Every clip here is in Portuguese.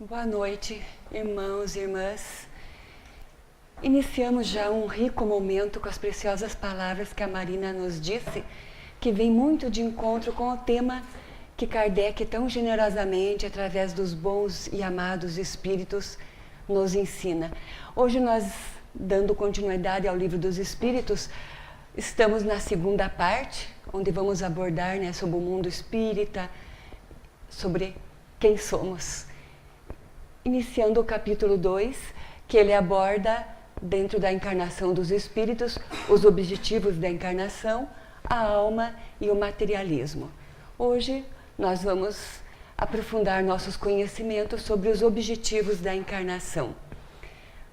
Boa noite, irmãos e irmãs. Iniciamos já um rico momento com as preciosas palavras que a Marina nos disse, que vem muito de encontro com o tema que Kardec tão generosamente, através dos bons e amados espíritos, nos ensina. Hoje nós, dando continuidade ao Livro dos Espíritos, estamos na segunda parte, onde vamos abordar sobre o mundo espírita, sobre quem somos. Iniciando o capítulo 2, que ele aborda, dentro da encarnação dos espíritos, os objetivos da encarnação, a alma e o materialismo. Hoje nós vamos aprofundar nossos conhecimentos sobre os objetivos da encarnação.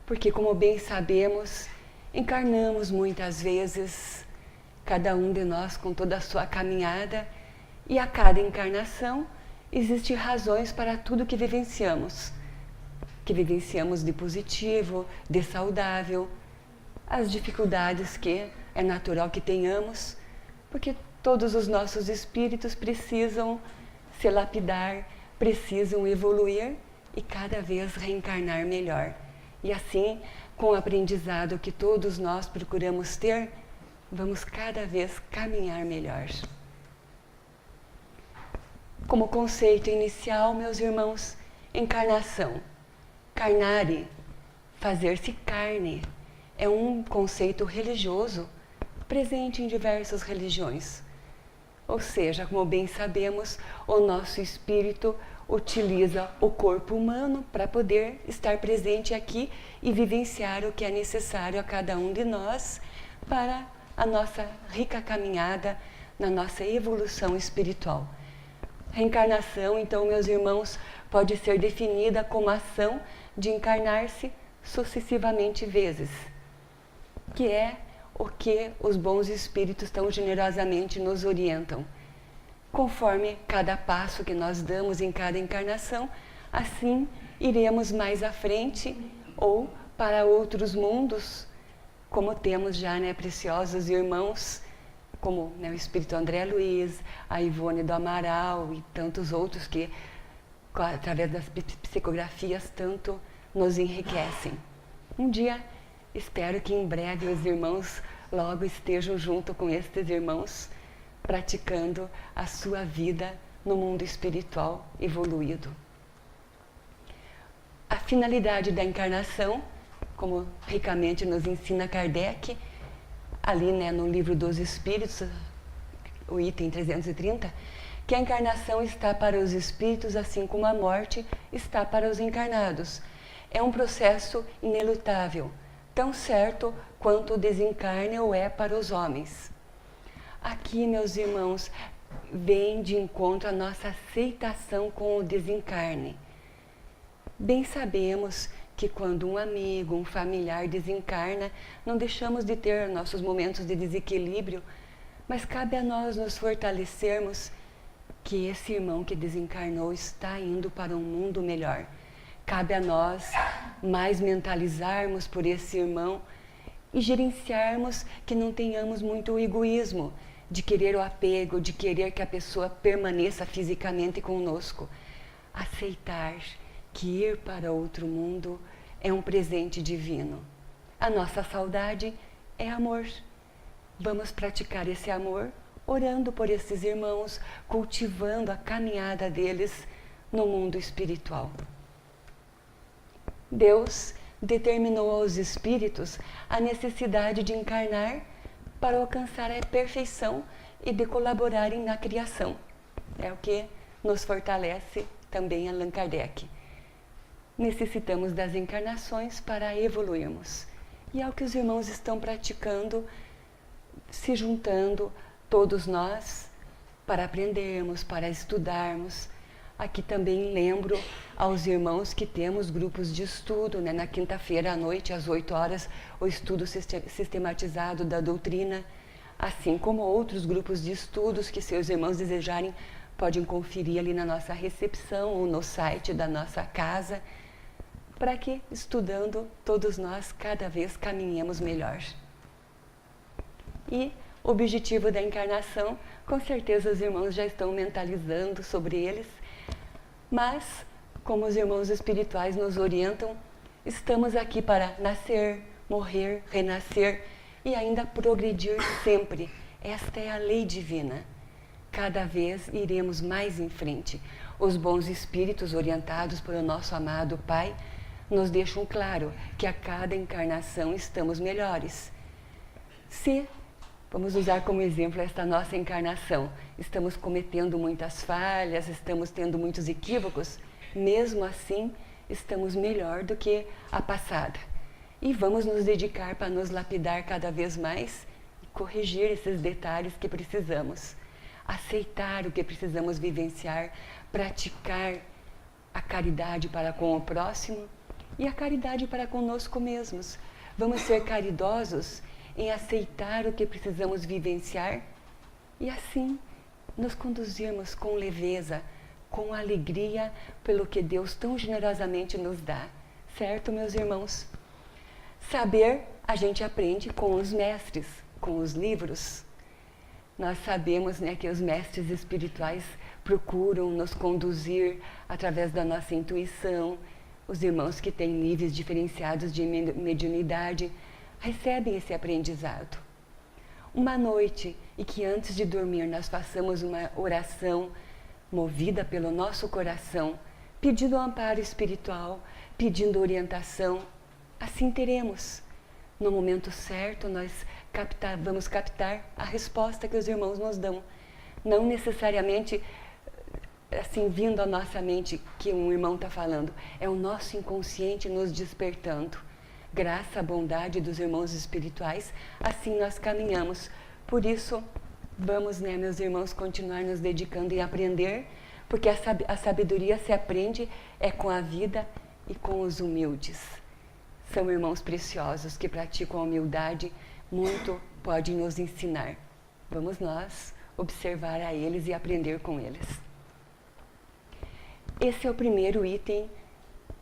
Porque, como bem sabemos, encarnamos muitas vezes, cada um de nós com toda a sua caminhada, e a cada encarnação existem razões para tudo que vivenciamos de positivo, de saudável, as dificuldades que é natural que tenhamos, porque todos os nossos espíritos precisam se lapidar, precisam evoluir e cada vez reencarnar melhor. E assim, com o aprendizado que todos nós procuramos ter, vamos cada vez caminhar melhor. Como conceito inicial, meus irmãos, encarnação. Carnare, fazer-se carne, é um conceito religioso presente em diversas religiões. Ou seja, como bem sabemos, o nosso espírito utiliza o corpo humano para poder estar presente aqui e vivenciar o que é necessário a cada um de nós para a nossa rica caminhada na nossa evolução espiritual. Reencarnação, então, meus irmãos, pode ser definida como a ação de encarnar-se sucessivamente vezes, que é o que os bons espíritos tão generosamente nos orientam. Conforme cada passo que nós damos em cada encarnação, assim iremos mais à frente ou para outros mundos, como temos já, preciosos irmãos, como o Espírito André Luiz, a Ivone do Amaral e tantos outros que, através das psicografias, tanto nos enriquecem. Um dia, espero que em breve os irmãos logo estejam junto com estes irmãos, praticando a sua vida no mundo espiritual evoluído. A finalidade da encarnação, como ricamente nos ensina Kardec, ali no Livro dos Espíritos, o item 330, que a encarnação está para os espíritos, assim como a morte está para os encarnados. É um processo inelutável, tão certo quanto o desencarne o é para os homens. Aqui, meus irmãos, vem de encontro a nossa aceitação com o desencarne. Bem sabemos que quando um amigo, um familiar desencarna, não deixamos de ter nossos momentos de desequilíbrio, mas cabe a nós nos fortalecermos que esse irmão que desencarnou está indo para um mundo melhor. Cabe a nós mais mentalizarmos por esse irmão e gerenciarmos que não tenhamos muito egoísmo de querer o apego, de querer que a pessoa permaneça fisicamente conosco. Aceitar que ir para outro mundo é um presente divino. A nossa saudade é amor. Vamos praticar esse amor orando por esses irmãos, cultivando a caminhada deles no mundo espiritual. Deus determinou aos espíritos a necessidade de encarnar para alcançar a perfeição e de colaborarem na criação. É o que nos fortalece também Allan Kardec. Necessitamos das encarnações para evoluirmos. E é o que os irmãos estão praticando, se juntando, todos nós, para aprendermos, para estudarmos. Aqui também lembro aos irmãos que temos grupos de estudo, na quinta-feira à noite, às 8 horas, o estudo sistematizado da doutrina, assim como outros grupos de estudos que seus irmãos desejarem, podem conferir ali na nossa recepção ou no site da nossa casa, para que, estudando, todos nós cada vez caminhemos melhor. E o objetivo da encarnação, com certeza os irmãos já estão mentalizando sobre eles, mas como os irmãos espirituais nos orientam, estamos aqui para nascer, morrer, renascer e ainda progredir sempre. Esta é a lei divina. Cada vez iremos mais em frente. Os bons espíritos orientados pelo nosso amado Pai nos deixam claro que a cada encarnação estamos melhores. Se, vamos usar como exemplo esta nossa encarnação, estamos cometendo muitas falhas, estamos tendo muitos equívocos, mesmo assim estamos melhor do que a passada. E vamos nos dedicar para nos lapidar cada vez mais e corrigir esses detalhes que precisamos. Aceitar o que precisamos vivenciar, praticar a caridade para com o próximo e a caridade para conosco mesmos. Vamos ser caridosos em aceitar o que precisamos vivenciar e assim nos conduzirmos com leveza, com alegria pelo que Deus tão generosamente nos dá. Certo, meus irmãos? Saber a gente aprende com os mestres, com os livros. Nós sabemos, né, que os mestres espirituais procuram nos conduzir através da nossa intuição. Os irmãos que têm níveis diferenciados de mediunidade recebem esse aprendizado. Uma noite e que antes de dormir nós façamos uma oração movida pelo nosso coração, pedindo amparo espiritual, pedindo orientação, assim teremos. No momento certo, nós vamos captar a resposta que os irmãos nos dão. Não necessariamente assim vindo à nossa mente que um irmão está falando, é o nosso inconsciente nos despertando. Graças à bondade dos irmãos espirituais, assim nós caminhamos. Por isso, vamos, né, meus irmãos, continuar nos dedicando em aprender, porque a sabedoria se aprende com a vida e com os humildes. São irmãos preciosos que praticam a humildade, muito podem nos ensinar. Vamos nós observar a eles e aprender com eles. Esse é o primeiro item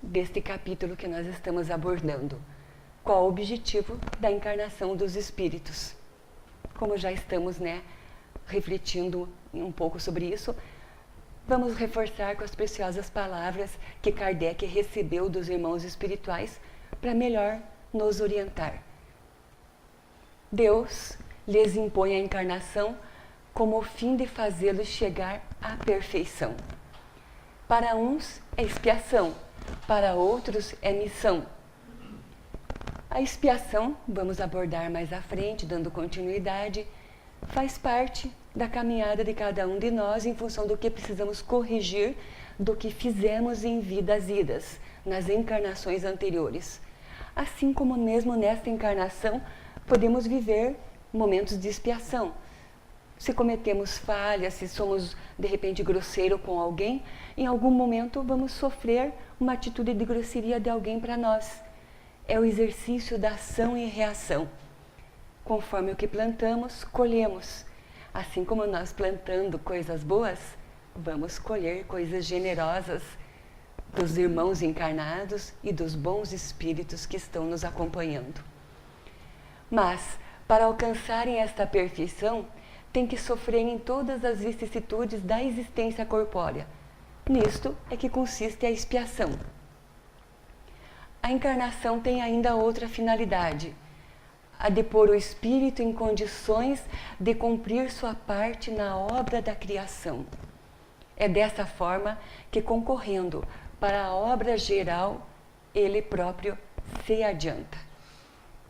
deste capítulo que nós estamos abordando. Qual o objetivo da encarnação dos espíritos? Como já estamos, né, refletindo um pouco sobre isso, vamos reforçar com as preciosas palavras que Kardec recebeu dos irmãos espirituais para melhor nos orientar. Deus lhes impõe a encarnação como o fim de fazê-los chegar à perfeição. Para uns é expiação, para outros é missão. A expiação, vamos abordar mais à frente, dando continuidade, faz parte da caminhada de cada um de nós em função do que precisamos corrigir do que fizemos em vidas idas, nas encarnações anteriores. Assim como mesmo nesta encarnação, podemos viver momentos de expiação. Se cometemos falhas, se somos de repente grosseiro com alguém, em algum momento vamos sofrer uma atitude de grosseria de alguém para nós. É o exercício da ação e reação. Conforme o que plantamos, colhemos. Assim como nós plantando coisas boas, vamos colher coisas generosas dos irmãos encarnados e dos bons espíritos que estão nos acompanhando. Mas, para alcançarem esta perfeição, tem que sofrerem todas as vicissitudes da existência corpórea. Nisto é que consiste a expiação. A encarnação tem ainda outra finalidade, a de pôr o espírito em condições de cumprir sua parte na obra da criação. É dessa forma que, concorrendo para a obra geral, ele próprio se adianta,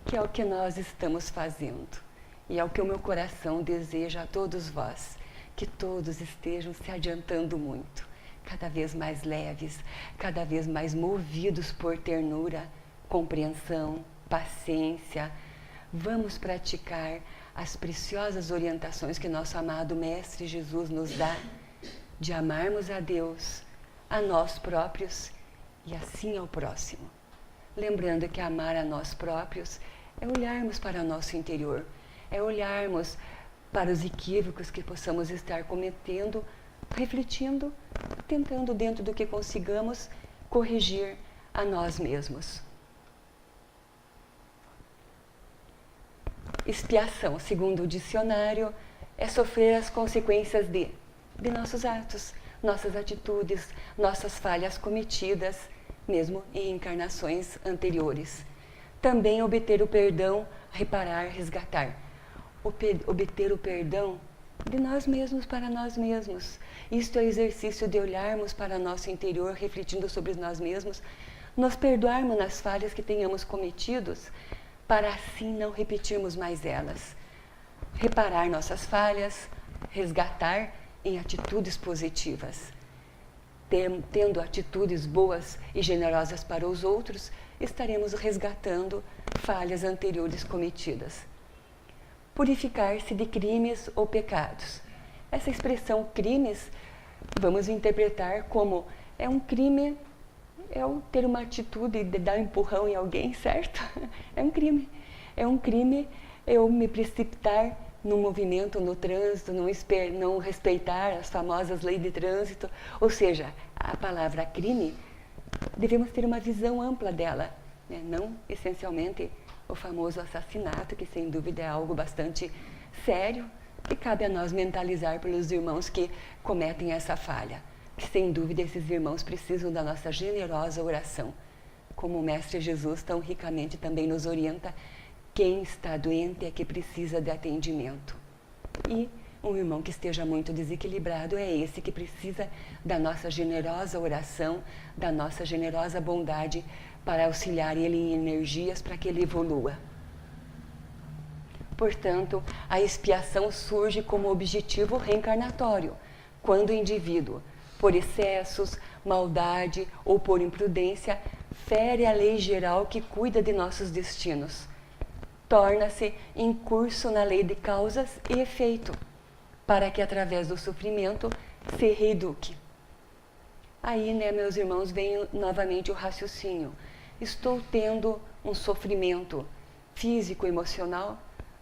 que é o que nós estamos fazendo. E é o que o meu coração deseja a todos vós, que todos estejam se adiantando muito, cada vez mais leves, cada vez mais movidos por ternura, compreensão, paciência. Vamos praticar as preciosas orientações que nosso amado Mestre Jesus nos dá, de amarmos a Deus, a nós próprios e assim ao próximo. Lembrando que amar a nós próprios é olharmos para o nosso interior, é olharmos para os equívocos que possamos estar cometendo, refletindo, tentando dentro do que consigamos corrigir a nós mesmos. Expiação, segundo o dicionário, é sofrer as consequências de nossos atos, nossas atitudes, nossas falhas cometidas, mesmo em encarnações anteriores. Também obter o perdão, reparar, resgatar. Obter o perdão de nós mesmos para nós mesmos. Isto é o exercício de olharmos para nosso interior, refletindo sobre nós mesmos, nos perdoarmos nas falhas que tenhamos cometidos, para assim não repetirmos mais elas. Reparar nossas falhas, resgatar em atitudes positivas. Tendo atitudes boas e generosas para os outros, estaremos resgatando falhas anteriores cometidas. Purificar-se de crimes ou pecados. Essa expressão crimes, vamos interpretar como é um crime, é ter uma atitude de dar um empurrão em alguém, certo? É um crime. É um crime eu me precipitar no movimento, no trânsito, não respeitar as famosas leis de trânsito. Ou seja, a palavra crime, devemos ter uma visão ampla dela, né? Não essencialmente o famoso assassinato, que sem dúvida é algo bastante sério, que cabe a nós mentalizar pelos irmãos que cometem essa falha. Que sem dúvida esses irmãos precisam da nossa generosa oração. Como o Mestre Jesus tão ricamente também nos orienta, quem está doente é que precisa de atendimento. E um irmão que esteja muito desequilibrado é esse que precisa da nossa generosa oração, da nossa generosa bondade para auxiliar ele em energias para que ele evolua. Portanto, a expiação surge como objetivo reencarnatório, quando o indivíduo, por excessos, maldade ou por imprudência, fere a lei geral que cuida de nossos destinos. Torna-se incurso na lei de causas e efeito, para que através do sofrimento se reeduque. Aí, meus irmãos, vem novamente o raciocínio. Estou tendo um sofrimento físico, emocional,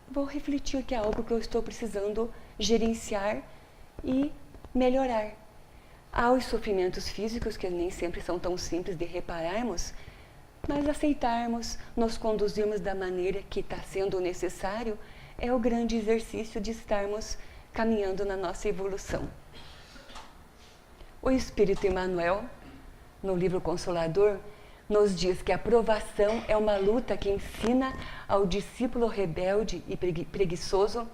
vou refletir que é algo que eu estou precisando gerenciar e melhorar. Há os sofrimentos físicos, que nem sempre são tão simples de repararmos, mas aceitarmos, nos conduzirmos da maneira que está sendo necessário, é o grande exercício de estarmos caminhando na nossa evolução. O Espírito Emmanuel, no livro Consolador, nos diz que a provação é uma luta que ensina ao discípulo rebelde e preguiçoso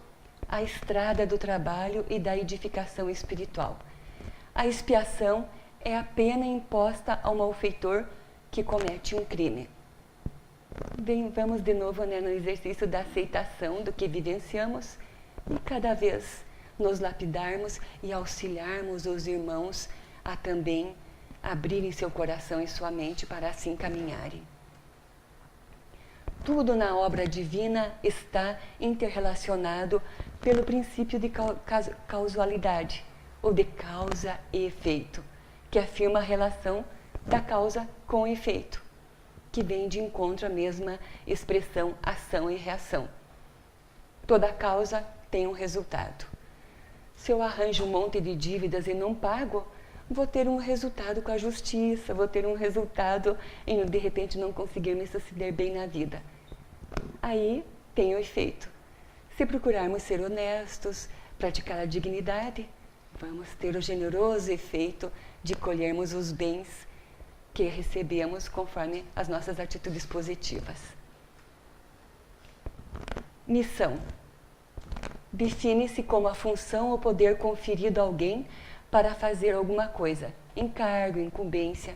a estrada do trabalho e da edificação espiritual. A expiação é a pena imposta ao malfeitor que comete um crime. Bem, vamos de novo no exercício da aceitação do que vivenciamos e cada vez nos lapidarmos e auxiliarmos os irmãos a também abrirem seu coração e sua mente para assim caminharem. Tudo na obra divina está interrelacionado pelo princípio de causalidade, ou de causa e efeito, que afirma a relação da causa com o efeito, que vem de encontro à mesma expressão ação e reação. Toda causa tem um resultado. Se eu arranjo um monte de dívidas e não pago, vou ter um resultado com a justiça, vou ter um resultado em, de repente, não conseguir me suceder bem na vida. Aí tem o efeito. Se procurarmos ser honestos, praticar a dignidade, vamos ter o generoso efeito de colhermos os bens que recebemos conforme as nossas atitudes positivas. Missão. Define-se como a função ou poder conferido a alguém para fazer alguma coisa, encargo, incumbência.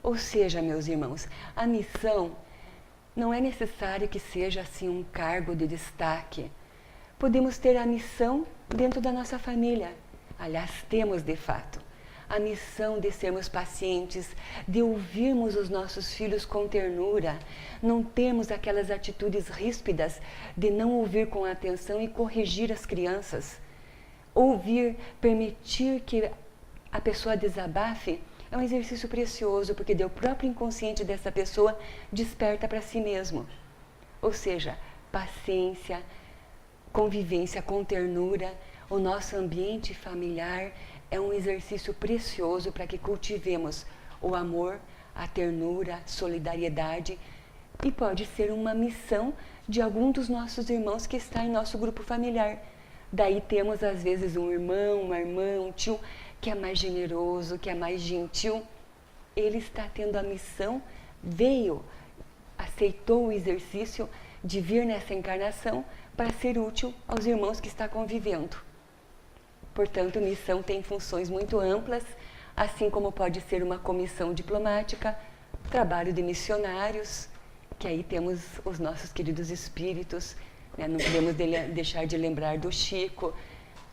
Ou seja, meus irmãos, a missão não é necessário que seja assim um cargo de destaque. Podemos ter a missão dentro da nossa família. Aliás, temos de fato a missão de sermos pacientes, de ouvirmos os nossos filhos com ternura, não termos aquelas atitudes ríspidas de não ouvir com atenção e corrigir as crianças. Ouvir, permitir que a pessoa desabafe é um exercício precioso, porque o próprio inconsciente dessa pessoa desperta para si mesmo. Ou seja, paciência, convivência com ternura, o nosso ambiente familiar é um exercício precioso para que cultivemos o amor, a ternura, a solidariedade, e pode ser uma missão de algum dos nossos irmãos que está em nosso grupo familiar. Daí temos às vezes um irmão, uma irmã, um tio que é mais generoso, que é mais gentil, ele está tendo a missão, aceitou o exercício de vir nessa encarnação para ser útil aos irmãos que está convivendo. Portanto, missão tem funções muito amplas, assim como pode ser uma comissão diplomática, trabalho de missionários, que aí temos os nossos queridos espíritos, né? Não podemos deixar de lembrar do Chico,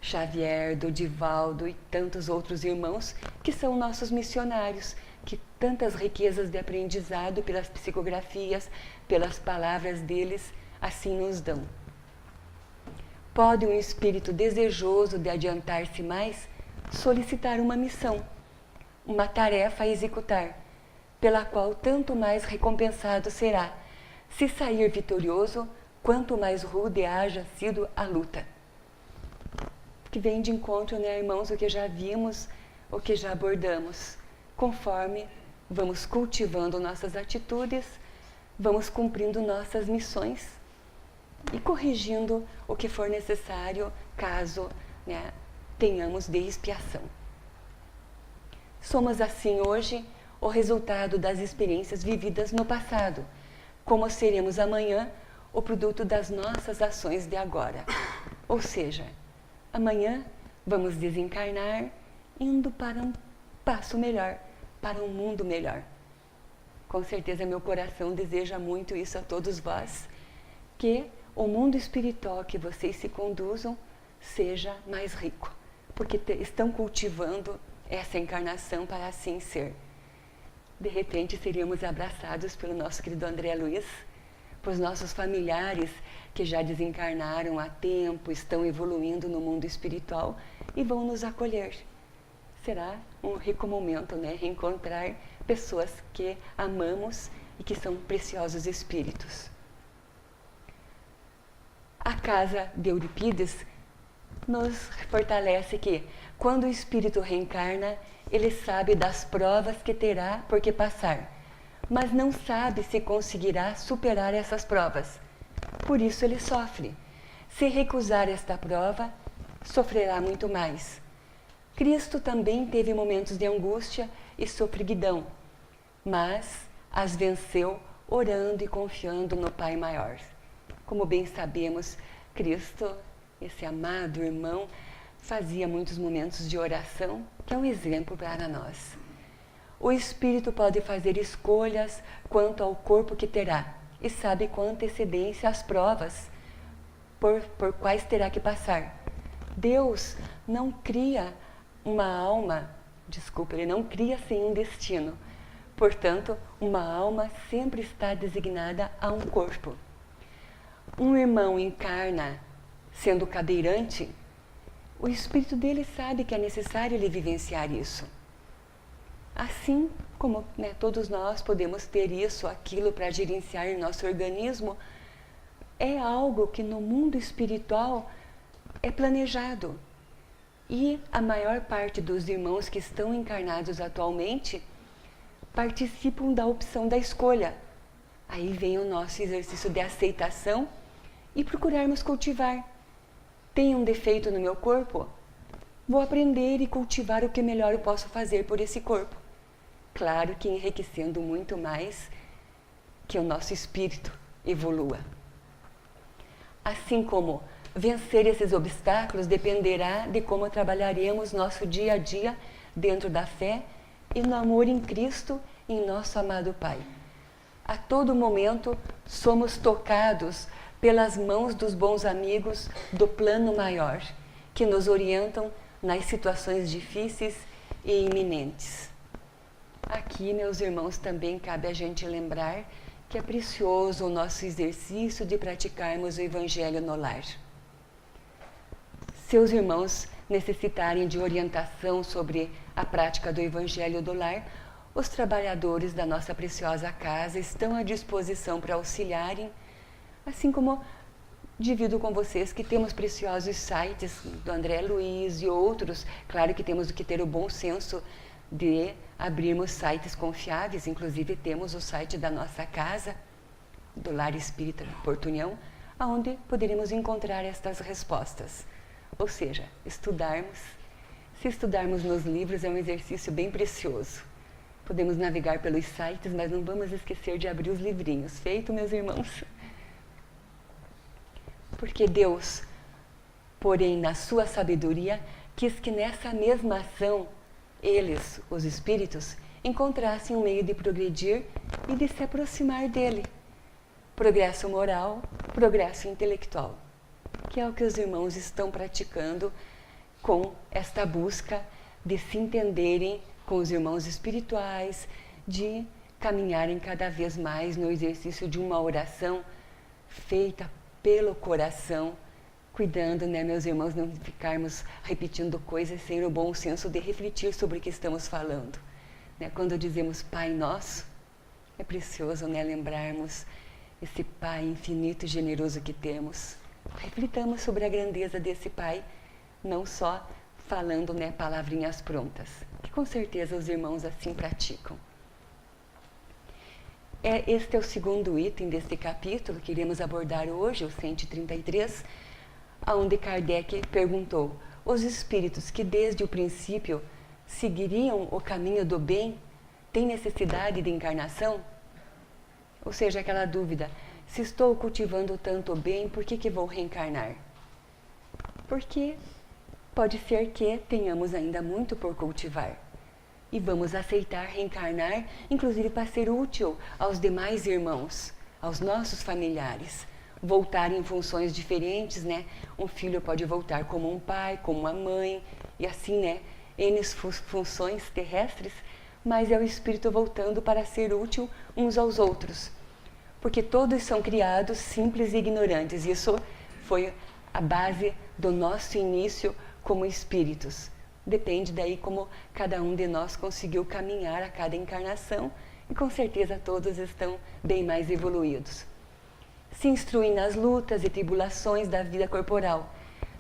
Xavier, do Divaldo e tantos outros irmãos que são nossos missionários, que tantas riquezas de aprendizado pelas psicografias, pelas palavras deles, assim nos dão. Pode um espírito desejoso de adiantar-se mais solicitar uma missão, uma tarefa a executar, pela qual tanto mais recompensado será, se sair vitorioso, quanto mais rude haja sido a luta. Que vem de encontro, né, irmãos, o que já vimos, o que já abordamos. Conforme vamos cultivando nossas atitudes, vamos cumprindo nossas missões e corrigindo o que for necessário, caso, né, tenhamos de expiação. Somos assim hoje o resultado das experiências vividas no passado, como seremos amanhã o produto das nossas ações de agora. Ou seja, amanhã vamos desencarnar indo para um passo melhor, para um mundo melhor. Com certeza meu coração deseja muito isso a todos vós, que o mundo espiritual que vocês se conduzam seja mais rico, porque estão cultivando essa encarnação para assim ser. De repente seríamos abraçados pelo nosso querido André Luiz, por nossos familiares que já desencarnaram há tempo, estão evoluindo no mundo espiritual e vão nos acolher. Será um rico momento, né? Reencontrar pessoas que amamos e que são preciosos espíritos. A casa de Euripides nos fortalece que, quando o espírito reencarna, ele sabe das provas que terá por que passar, mas não sabe se conseguirá superar essas provas. Por isso ele sofre. Se recusar esta prova, sofrerá muito mais. Cristo também teve momentos de angústia e sofreguidão, mas as venceu orando e confiando no Pai Maior. Como bem sabemos, Cristo, esse amado irmão, fazia muitos momentos de oração, que é um exemplo para nós. O espírito pode fazer escolhas quanto ao corpo que terá e sabe com antecedência as provas por quais terá que passar. Deus não cria uma alma, ele não cria sem um destino. Portanto, uma alma sempre está designada a um corpo. Um irmão encarna sendo cadeirante, o espírito dele sabe que é necessário ele vivenciar isso. Assim como, né, todos nós podemos ter isso, aquilo para gerenciar em nosso organismo, é algo que no mundo espiritual é planejado. E a maior parte dos irmãos que estão encarnados atualmente participam da opção da escolha. Aí vem o nosso exercício de aceitação e procurarmos cultivar. Tem um defeito no meu corpo? Vou aprender e cultivar o que melhor eu posso fazer por esse corpo. Claro que enriquecendo muito mais que o nosso espírito evolua. Assim como vencer esses obstáculos dependerá de como trabalharemos nosso dia a dia dentro da fé e no amor em Cristo e em nosso amado Pai. A todo momento somos tocados pelas mãos dos bons amigos do plano maior, que nos orientam nas situações difíceis e iminentes. Aqui, meus irmãos, também cabe a gente lembrar que é precioso o nosso exercício de praticarmos o Evangelho no lar. Se os irmãos necessitarem de orientação sobre a prática do Evangelho do lar, os trabalhadores da nossa preciosa casa estão à disposição para auxiliarem, assim como divido com vocês que temos preciosos sites do André Luiz e outros. Claro que temos que ter o bom senso de abrirmos sites confiáveis, inclusive temos o site da nossa casa, do Lar Espírita Porto União, onde poderíamos encontrar estas respostas. Ou seja, estudarmos, Se estudarmos nos livros, é um exercício bem precioso. Podemos navegar pelos sites, mas não vamos esquecer de abrir os livrinhos. Feito, meus irmãos? Porque Deus, porém, na sua sabedoria, quis que nessa mesma ação, eles, os espíritos, encontrassem um meio de progredir e de se aproximar dele. Progresso moral, progresso intelectual, que é o que os irmãos estão praticando com esta busca de se entenderem com os irmãos espirituais, de caminharem cada vez mais no exercício de uma oração feita pelo coração, cuidando, né, meus irmãos, não ficarmos repetindo coisas sem o bom senso de refletir sobre o que estamos falando. Né? Quando dizemos Pai Nosso, é precioso, né, lembrarmos esse Pai infinito e generoso que temos. Reflitamos sobre a grandeza desse Pai, não só falando, né, palavrinhas prontas, que com certeza os irmãos assim praticam. Este é o segundo item deste capítulo que iremos abordar hoje, o 133, onde Kardec perguntou: os espíritos que desde o princípio seguiriam o caminho do bem têm necessidade de encarnação? Ou seja, aquela dúvida: se estou cultivando tanto o bem, por que vou reencarnar? Porque pode ser que tenhamos ainda muito por cultivar. E vamos aceitar reencarnar, inclusive para ser útil aos demais irmãos, aos nossos familiares. Voltar em funções diferentes, né? Um filho pode voltar como um pai, como uma mãe, e assim, né? N funções terrestres, mas é o espírito voltando para ser útil uns aos outros. Porque todos são criados simples e ignorantes. Isso foi a base do nosso início como espíritos. Depende daí como cada um de nós conseguiu caminhar a cada encarnação, e com certeza todos estão bem mais evoluídos. Se instruem nas lutas e tribulações da vida corporal.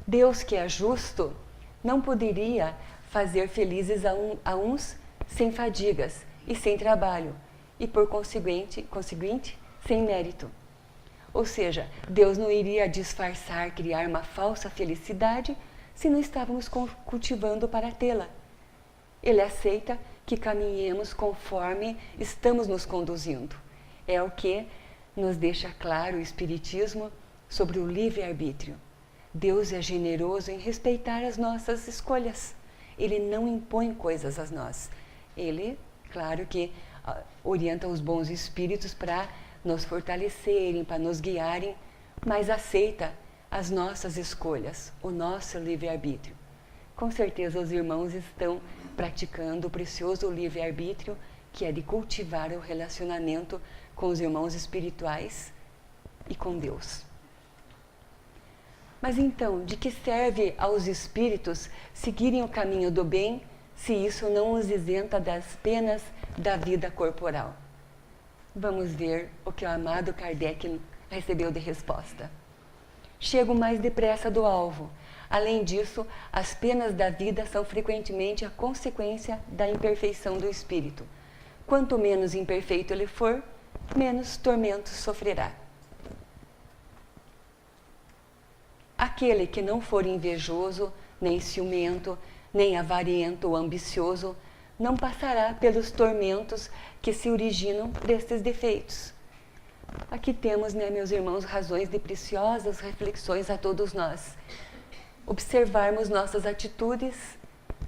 Deus, que é justo, não poderia fazer felizes a uns sem fadigas e sem trabalho, e por conseguinte, sem mérito. Ou seja, Deus não iria disfarçar, criar uma falsa felicidade se não estávamos cultivando para tê-la. Ele aceita que caminhemos conforme estamos nos conduzindo. É o que nos deixa claro o Espiritismo sobre o livre-arbítrio. Deus é generoso em respeitar as nossas escolhas. Ele não impõe coisas a nós. Ele, claro que orienta os bons espíritos para nos fortalecerem, para nos guiarem, mas aceita as nossas escolhas, o nosso livre-arbítrio. Com certeza os irmãos estão praticando o precioso livre-arbítrio, que é de cultivar o relacionamento com os irmãos espirituais e com Deus. Mas então, de que serve aos espíritos seguirem o caminho do bem, se isso não os isenta das penas da vida corporal? Vamos ver o que o amado Kardec recebeu de resposta. Chego mais depressa do alvo. Além disso, as penas da vida são frequentemente a consequência da imperfeição do espírito. Quanto menos imperfeito ele for, menos tormentos sofrerá. Aquele que não for invejoso, nem ciumento, nem avarento ou ambicioso, não passará pelos tormentos que se originam destes defeitos. Aqui temos, né, meus irmãos, razões de preciosas reflexões a todos nós. Observarmos nossas atitudes,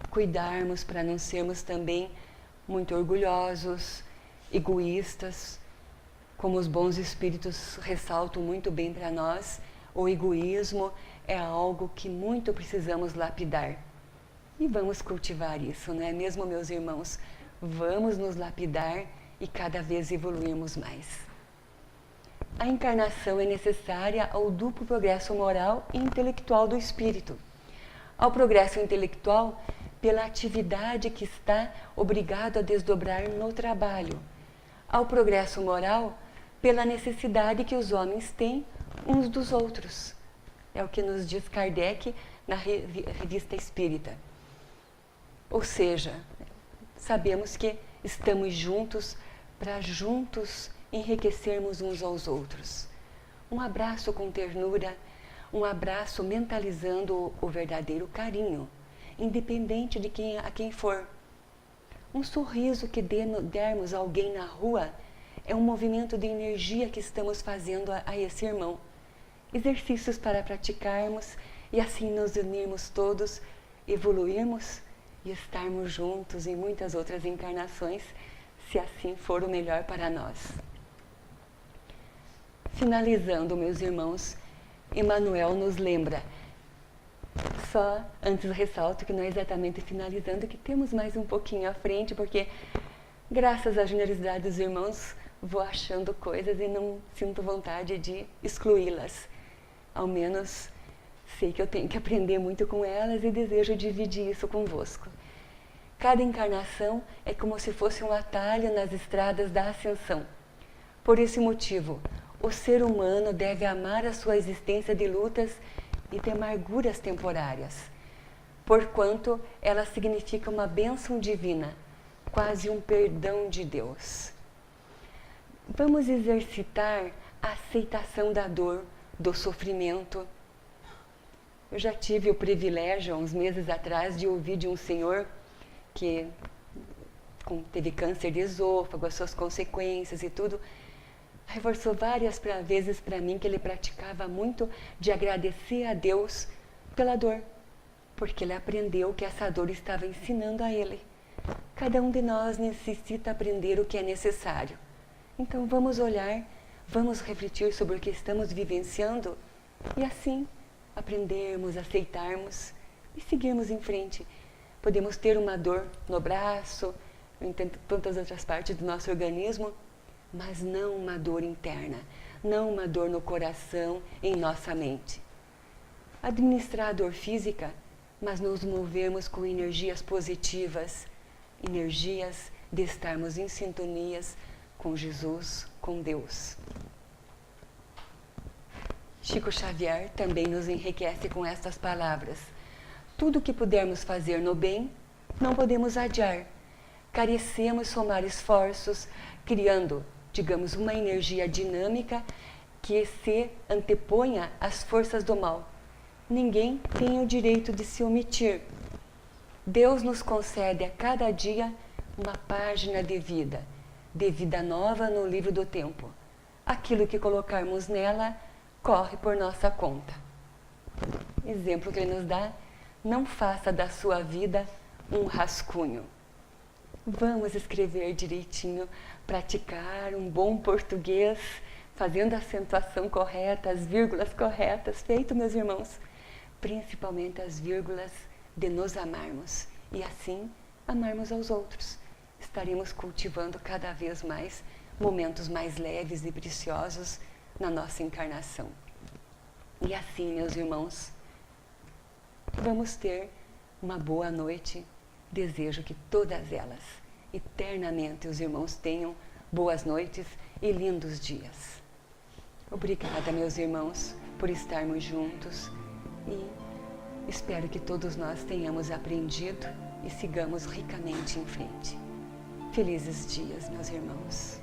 cuidarmos para não sermos também muito orgulhosos, egoístas, como os bons espíritos ressaltam muito bem para nós. O egoísmo é algo que muito precisamos lapidar. E vamos cultivar isso, não é mesmo, meus irmãos? Vamos nos lapidar e cada vez evoluirmos mais. A encarnação é necessária ao duplo progresso moral e intelectual do espírito. Ao progresso intelectual, pela atividade que está obrigado a desdobrar no trabalho. Ao progresso moral, pela necessidade que os homens têm uns dos outros. É o que nos diz Kardec na Revista Espírita. Ou seja, sabemos que estamos juntos para juntos enriquecermos uns aos outros. Um abraço com ternura, um abraço mentalizando o verdadeiro carinho. independente de a quem for. Um sorriso que dermos a alguém na rua é um movimento de energia que estamos fazendo a esse irmão. Exercícios para praticarmos e assim nos unirmos todos, evoluirmos e estarmos juntos em muitas outras encarnações, se assim for o melhor para nós. Finalizando, meus irmãos, Emmanuel nos lembra, só antes ressalto que não é exatamente finalizando, que temos mais um pouquinho à frente, porque graças à generosidade dos irmãos vou achando coisas e não sinto vontade de excluí-las. Ao menos sei que eu tenho que aprender muito com elas e desejo dividir isso convosco. Cada encarnação é como se fosse um atalho nas estradas da ascensão. Por esse motivo, o ser humano deve amar a sua existência de lutas e de amarguras temporárias, porquanto ela significa uma bênção divina, quase um perdão de Deus. Vamos exercitar a aceitação da dor, do sofrimento. Eu já tive o privilégio, há uns meses atrás, de ouvir de um senhor que teve câncer de esôfago, as suas consequências e tudo, reforçou várias vezes para mim que ele praticava muito de agradecer a Deus pela dor, porque ele aprendeu que essa dor estava ensinando a ele. Cada um de nós necessita aprender o que é necessário. Então vamos olhar, vamos refletir sobre o que estamos vivenciando e assim aprendermos, aceitarmos e seguirmos em frente. Podemos ter uma dor no braço, em tantas outras partes do nosso organismo, mas não uma dor interna, não uma dor no coração, em nossa mente. Administrar a dor física, mas nos movermos com energias positivas, energias de estarmos em sintonias com Jesus, com Deus. Chico Xavier também nos enriquece com estas palavras. Tudo o que pudermos fazer no bem, não podemos adiar. Carecemos somar esforços, criando, digamos, uma energia dinâmica que se anteponha às forças do mal. Ninguém tem o direito de se omitir. Deus nos concede a cada dia uma página de vida nova no livro do tempo. Aquilo que colocarmos nela corre por nossa conta. Exemplo que ele nos dá: não faça da sua vida um rascunho. Vamos escrever direitinho, praticar um bom português, fazendo a acentuação correta, as vírgulas corretas, feito, meus irmãos, principalmente as vírgulas de nos amarmos e assim amarmos aos outros. Estaremos cultivando cada vez mais momentos mais leves e preciosos na nossa encarnação. E assim, meus irmãos, vamos ter uma boa noite. Desejo que todas elas, eternamente, os irmãos tenham boas noites e lindos dias. Obrigada, meus irmãos, por estarmos juntos e espero que todos nós tenhamos aprendido e sigamos ricamente em frente. Felizes dias, meus irmãos.